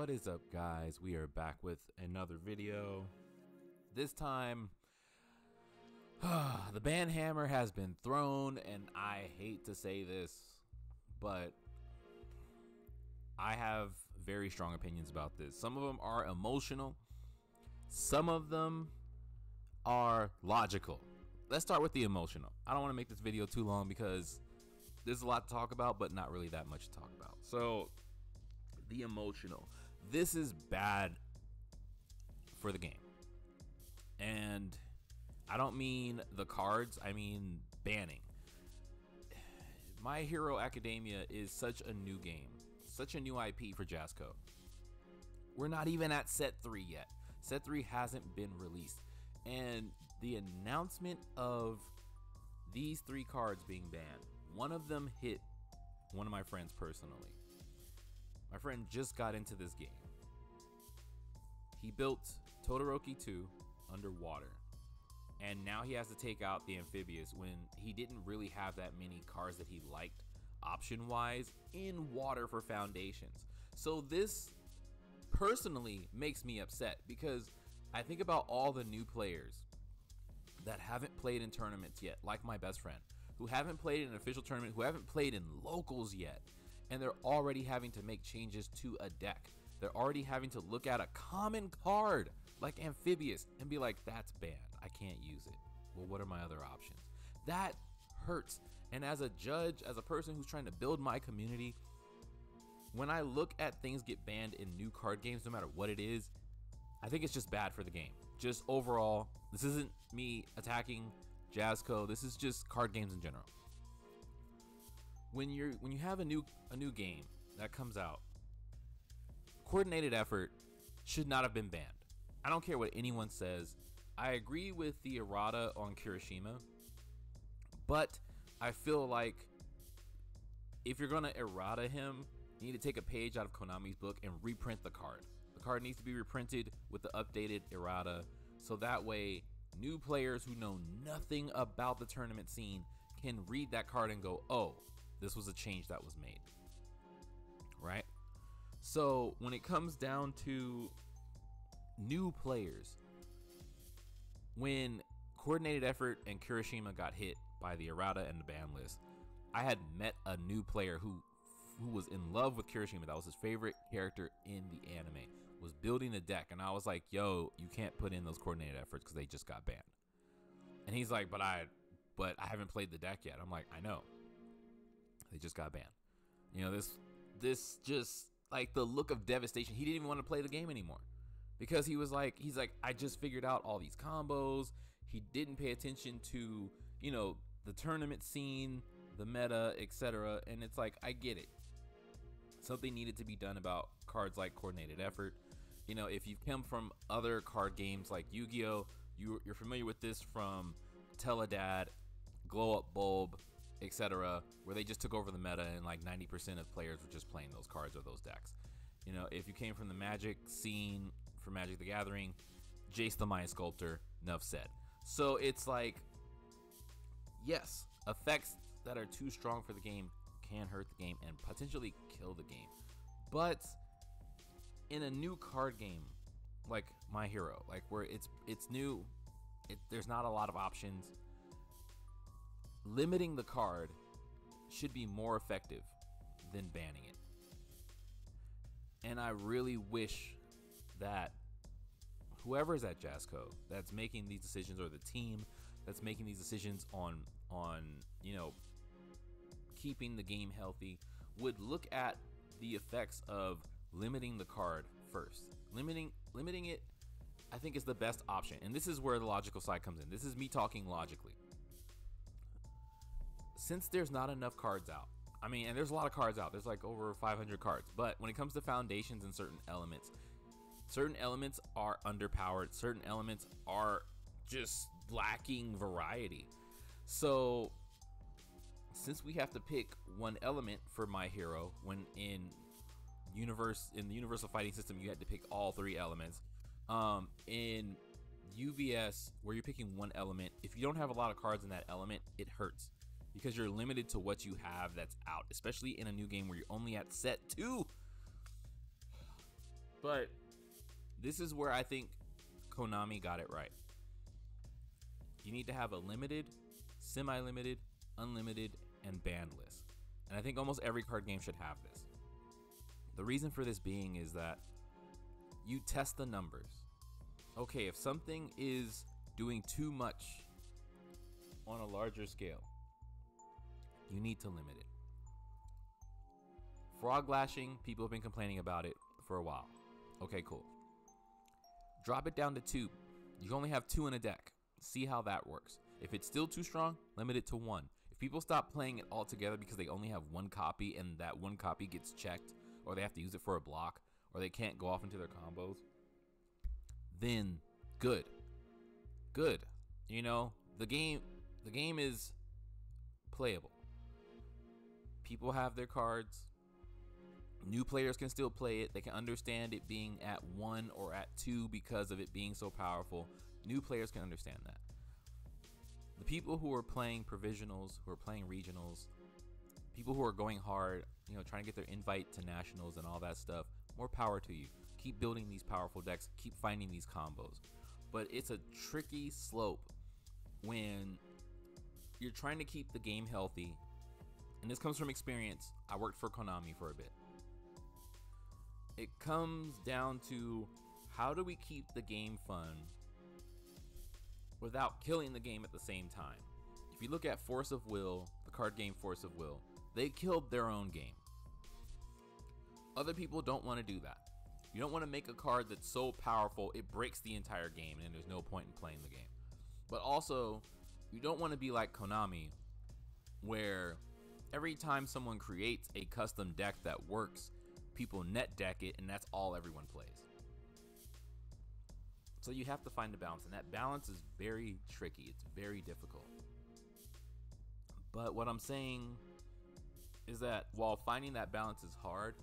What is up, guys? We are back with another video. This time the ban hammer has been thrown, and I hate to say this, but I have very strong opinions about this. Some of them are emotional, some of them are logical. Let's start with the emotional. I don't want to make this video too long because there's a lot to talk about, but not really that much to talk about. So the emotional, this is bad for the game, and I don't mean the cards, I mean banning. My Hero Academia is such a new game, such a new IP for Jasco. We're not even at set 3 yet. Set 3 hasn't been released, and the announcement of these 3 cards being banned, one of them hit one of my friends personally. My friend just got into this game. He built Todoroki 2 underwater, and now he has to take out the amphibious when he didn't really have that many cards that he liked option wise in water for foundations. So this personally makes me upset because I think about all the new players that haven't played in tournaments yet, like my best friend, who haven't played in an official tournament, who haven't played in locals yet, and they're already having to make changes to a deck. They're already having to look at a common card like amphibious and be like, that's banned, I can't use it. Well, what are my other options? That hurts. And as a judge, as a person who's trying to build my community, when I look at things get banned in new card games, no matter what it is, I think it's just bad for the game. Just overall, this isn't me attacking Jasco, this is just card games in general. When you have a new game that comes out, coordinated effort should not have been banned. I don't care what anyone says. I agree with the errata on Kirishima, but I feel like if you're gonna errata him, you need to take a page out of Konami's book and reprint the card. The card needs to be reprinted with the updated errata, so that way new players who know nothing about the tournament scene can read that card and go, oh, this was a change that was made, right? So when it comes down to new players, when coordinated effort and Kirishima got hit by the errata and the ban list, I had met a new player who was in love with Kirishima. That was his favorite character in the anime, was building a deck, and I was like, yo, you can't put in those coordinated efforts because they just got banned. And he's like, but I haven't played the deck yet. I'm like, I know, they just got banned. You know, this just like the look of devastation. He didn't even want to play the game anymore because he's like, I just figured out all these combos. He didn't pay attention to, you know, the tournament scene, the meta, etc. And it's like, I get it. Something needed to be done about cards like coordinated effort. You know, if you've come from other card games like Yu-Gi-Oh, you're familiar with this from Teledad, Glow Up Bulb, etc., where they just took over the meta and like 90% of players were just playing those cards or those decks. You know, if you came from the Magic scene for Magic the Gathering, Jace the Mind Sculptor, enough said. So it's like, yes, effects that are too strong for the game can hurt the game and potentially kill the game. But in a new card game like My Hero, like where it's new, there's not a lot of options, limiting the card should be more effective than banning it. And I really wish that whoever's at Jasco that's making these decisions, or the team that's making these decisions on you know, keeping the game healthy, would look at the effects of limiting the card first. Limiting it, I think, is the best option. And this is where the logical side comes in. This is me talking logically. Since there's not enough cards out, I mean, and there's a lot of cards out, there's like over 500 cards, but when it comes to foundations and certain elements are underpowered, certain elements are just lacking variety. So since we have to pick one element for My Hero, when in the universal fighting system you had to pick all 3 elements, in UVS where you're picking one element, if you don't have a lot of cards in that element, it hurts because you're limited to what you have that's out, especially in a new game where you're only at set 2. But this is where I think Konami got it right. You need to have a limited, semi-limited, unlimited, and banned list. And I think almost every card game should have this. The reason for this being is that you test the numbers. Okay, if something is doing too much on a larger scale, you need to limit it. Frog lashing, people have been complaining about it for a while. Okay, cool. Drop it down to 2. You only have 2 in a deck. See how that works. If it's still too strong, limit it to 1. If people stop playing it altogether because they only have 1 copy and that 1 copy gets checked, or they have to use it for a block, or they can't go off into their combos, then good. Good. You know, the game is playable. People have their cards. New players can still play it. They can understand it being at 1 or at 2 because of it being so powerful. New players can understand that. The people who are playing provisionals, who are playing regionals, people who are going hard, you know, trying to get their invite to nationals and all that stuff, more power to you. Keep building these powerful decks. Keep finding these combos. But it's a tricky slope when you're trying to keep the game healthy. And this comes from experience. I worked for Konami for a bit. It comes down to, how do we keep the game fun without killing the game at the same time? If you look at Force of Will, the card game Force of Will, they killed their own game. Other people don't want to do that. You don't want to make a card that's so powerful it breaks the entire game and there's no point in playing the game. But also, you don't want to be like Konami, where every time someone creates a custom deck that works, people net deck it and that's all everyone plays. So you have to find the balance, and that balance is very tricky. It's very difficult. But what I'm saying is that while finding that balance is hard,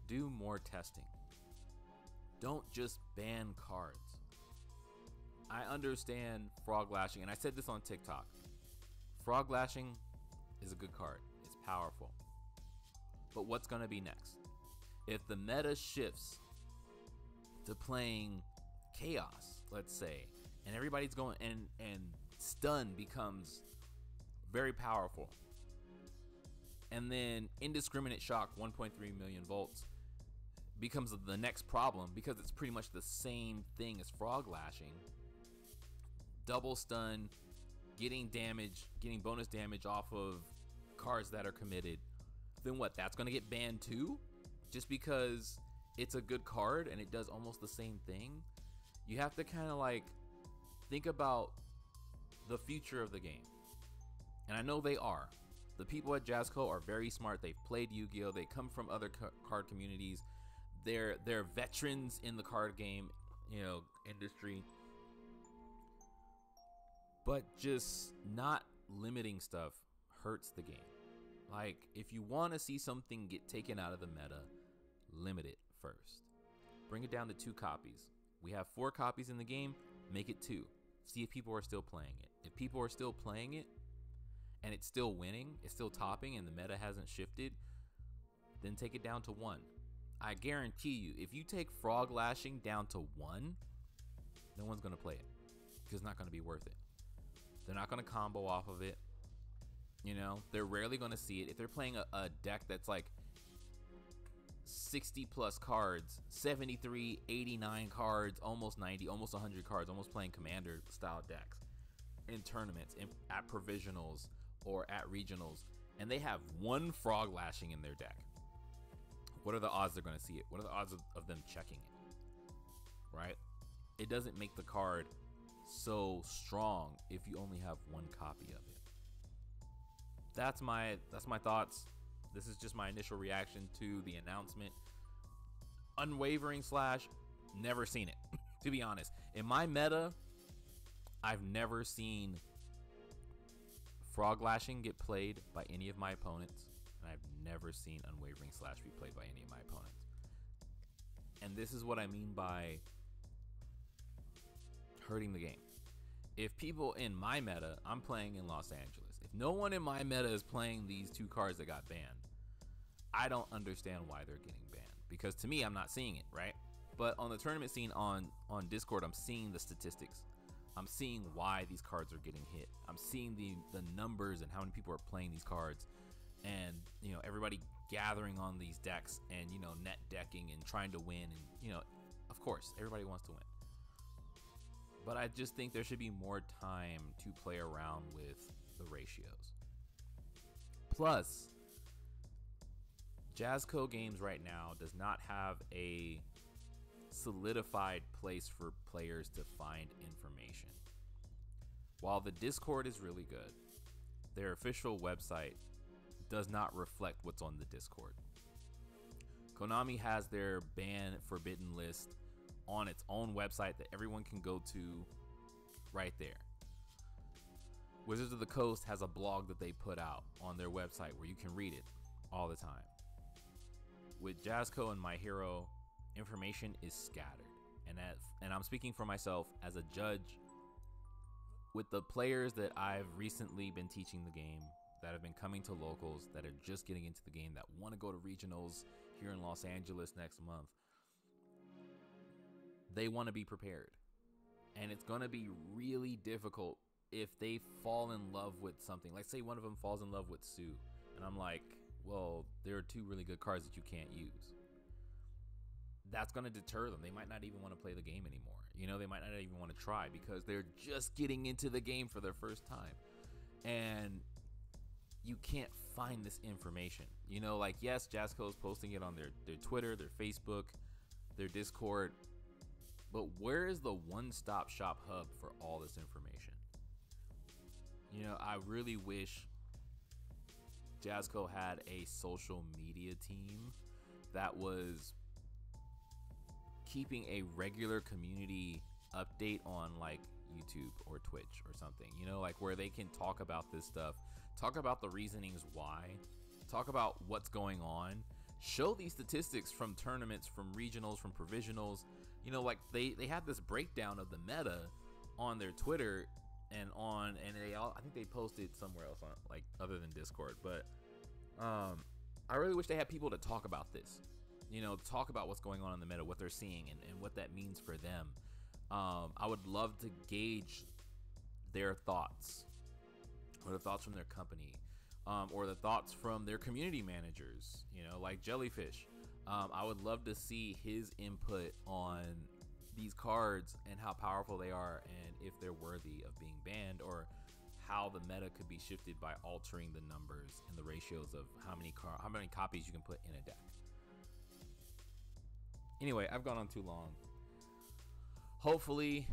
do more testing. Don't just ban cards. I understand frog lashing, and I said this on TikTok. Frog lashing is a good card. It's powerful. But what's going to be next? If the meta shifts to playing chaos, let's say, and everybody's going, and stun becomes very powerful, and then indiscriminate shock 1.3 million volts becomes the next problem, because it's pretty much the same thing as frog lashing. Double stun, getting damage, getting bonus damage off of cards that are committed. Then what? That's going to get banned too? Just because it's a good card and it does almost the same thing? You have to kind of like think about the future of the game. And I know they are. The people at Jazzco are very smart. They've played Yu-Gi-Oh! They come from other card communities. They're veterans in the card game, you know, industry. But just not limiting stuff hurts the game. Like, if you want to see something get taken out of the meta, limit it first. Bring it down to 2 copies. We have 4 copies in the game, make it 2. See if people are still playing it. If people are still playing it and it's still winning, it's still topping, and the meta hasn't shifted, then take it down to 1. I guarantee you, if you take frog lashing down to 1, no one's going to play it, because it's not going to be worth it. They're not going to combo off of it. You know, they're rarely going to see it. If they're playing a deck that's like 60 plus cards, 73, 89 cards, almost 90, almost 100 cards, almost playing commander style decks in tournaments, at provisionals or at regionals, and they have 1 frog lashing in their deck, what are the odds they're going to see it? What are the odds of them checking it? Right? It doesn't make the card so strong if you only have 1 copy of it. That's my thoughts. This is just my initial reaction to the announcement. Unwavering slash, never seen it. To be honest, in my meta, I've never seen frog lashing get played by any of my opponents, and I've never seen unwavering slash be played by any of my opponents. And this is what I mean by hurting the game. If people in my meta, I'm playing in Los Angeles. If no one in my meta is playing these 2 cards that got banned, I don't understand why they're getting banned. because to me, I'm not seeing it, right? But on the tournament scene on Discord, I'm seeing the statistics. I'm seeing why these cards are getting hit. I'm seeing the numbers and how many people are playing these cards, and everybody gathering on these decks and net decking and trying to win, and of course everybody wants to win. But I just think there should be more time to play around with the ratios. Plus, Jazzco Games right now does not have a solidified place for players to find information. While the Discord is really good, their official website does not reflect what's on the Discord. Konami has their banned forbidden list on its own website that everyone can go to right there. Wizards of the Coast has a blog that they put out on their website where you can read it all the time. With Jazzco and My Hero, information is scattered. And I'm speaking for myself as a judge. With the players that I've recently been teaching the game, that have been coming to locals, that are just getting into the game, that want to go to regionals here in Los Angeles next month, they want to be prepared. And it's going to be really difficult if they fall in love with something. Like, say one of them falls in love with Sue, and I'm like, well, there are two really good cards that you can't use. That's going to deter them. They might not even want to play the game anymore. They might not even want to try because they're just getting into the game for their first time. And you can't find this information. Like, yes, Jazzco is posting it on their Twitter, their Facebook, their Discord. But where is the one-stop shop hub for all this information? I really wish Jazzco had a social media team that was keeping a regular community update on like YouTube or Twitch or something, like where they can talk about this stuff, talk about the reasonings why, talk about what's going on, show these statistics from tournaments, from regionals, from provisionals. Like they had this breakdown of the meta on their Twitter and I think they posted somewhere else on like other than Discord. But I really wish they had people to talk about this, talk about what's going on in the meta, what they're seeing, and what that means for them. I would love to gauge their thoughts, or the thoughts from their company, or the thoughts from their community managers, like Jellyfish. I would love to see his input on these cards and how powerful they are, and if they're worthy of being banned, or how the meta could be shifted by altering the numbers and the ratios of how many copies you can put in a deck. Anyway, I've gone on too long. Hopefully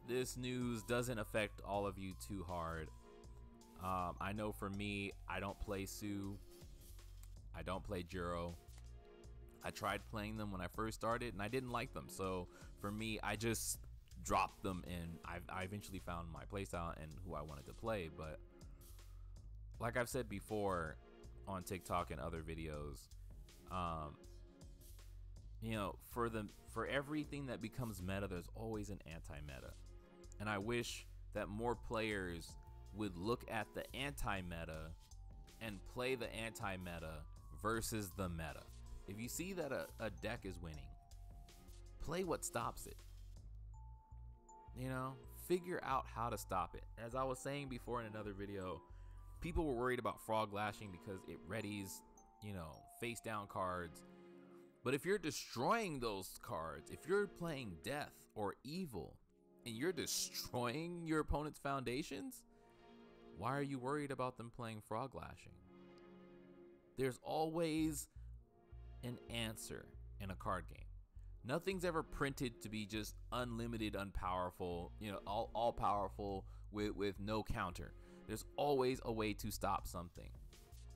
this news doesn't affect all of you too hard. I know for me, I don't play Sue. I don't play Juro. I tried playing them when I first started and I didn't like them. So for me, I just dropped them, and I eventually found my playstyle and who I wanted to play. But like I've said before on TikTok and other videos, for everything that becomes meta, there's always an anti-meta. And I wish that more players would look at the anti-meta and play the anti-meta versus the meta. If you see that a deck is winning, play what stops it. Figure out how to stop it. As I was saying before in another video, people were worried about frog lashing because it readies, face down cards. But if you're destroying those cards, if you're playing death or evil and you're destroying your opponent's foundations, why are you worried about them playing frog lashing? There's always an answer in a card game. Nothing's ever printed to be just unlimited, unpowerful, all powerful with no counter. There's always a way to stop something.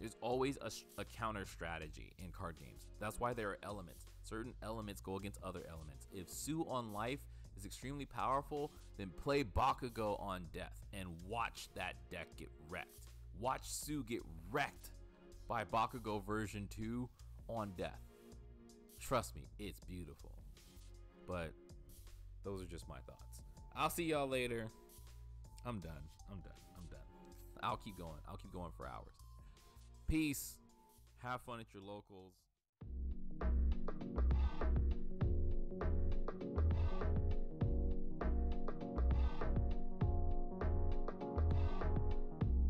There's always a counter strategy in card games. That's why there are elements. Certain elements go against other elements. If Sue on life is extremely powerful, then play Bakugo on death and watch that deck get wrecked. Watch Sue get wrecked by Bakugo version 2 on death. Trust me, it's beautiful. But those are just my thoughts. I'll see y'all later. I'm done. I'll keep going for hours. Peace. Have fun at your locals.